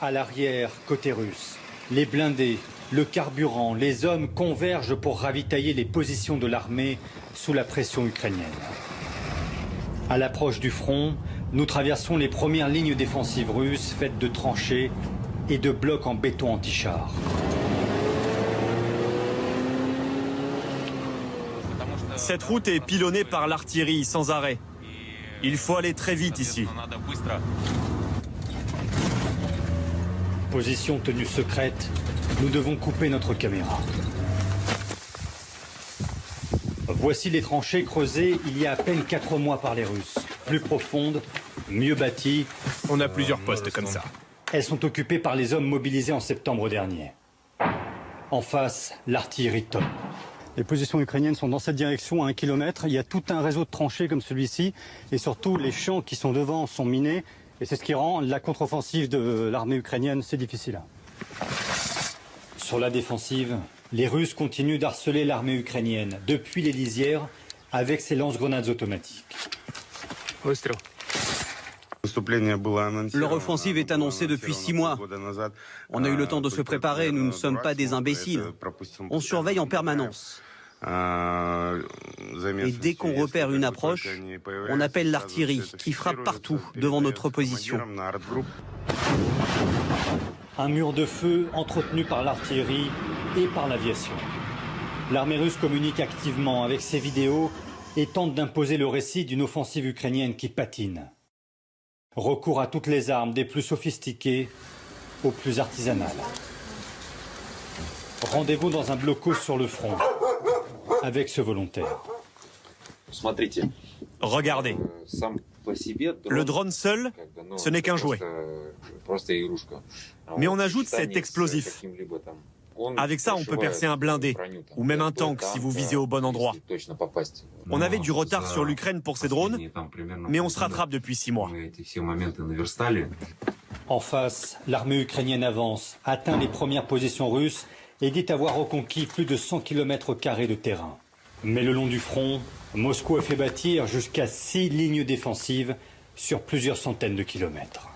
À l'arrière, côté russe, les blindés, le carburant, les hommes convergent pour ravitailler les positions de l'armée sous la pression ukrainienne. À l'approche du front, nous traversons les premières lignes défensives russes faites de tranchées et de blocs en béton anti-char. Cette route est pilonnée par l'artillerie sans arrêt. Il faut aller très vite ici. Position tenue secrète, nous devons couper notre caméra. Voici les tranchées creusées il y a à peine 4 mois par les Russes. Plus profondes, mieux bâties. On a plusieurs postes comme ça. Elles sont occupées par les hommes mobilisés en septembre dernier. En face, l'artillerie tombe. Les positions ukrainiennes sont dans cette direction à 1 kilomètre. Il y a tout un réseau de tranchées comme celui-ci. Et surtout, les champs qui sont devant sont minés. Et c'est ce qui rend la contre-offensive de l'armée ukrainienne si difficile. Sur la défensive, les Russes continuent d'harceler l'armée ukrainienne depuis les lisières avec ses lance-grenades automatiques. Leur offensive est annoncée depuis 6 mois. On a eu le temps de se préparer, nous ne sommes pas des imbéciles. On surveille en permanence. Et dès qu'on repère une approche, on appelle l'artillerie qui frappe partout devant notre position. Un mur de feu entretenu par l'artillerie et par l'aviation. L'armée russe communique activement avec ses vidéos et tente d'imposer le récit d'une offensive ukrainienne qui patine. Recours à toutes les armes, des plus sophistiquées aux plus artisanales. Rendez-vous dans un blocos sur le front avec ce volontaire. Regardez. Le drone seul, ce n'est qu'un jouet. Mais on ajoute cet explosif. Avec ça, on peut percer un blindé, ou même un tank si vous visez au bon endroit. On avait du retard sur l'Ukraine pour ces drones, mais on se rattrape depuis 6 mois. En face, l'armée ukrainienne avance, atteint les premières positions russes et dit avoir reconquis plus de 100 km² de terrain. Mais le long du front, Moscou a fait bâtir jusqu'à 6 lignes défensives sur plusieurs centaines de kilomètres.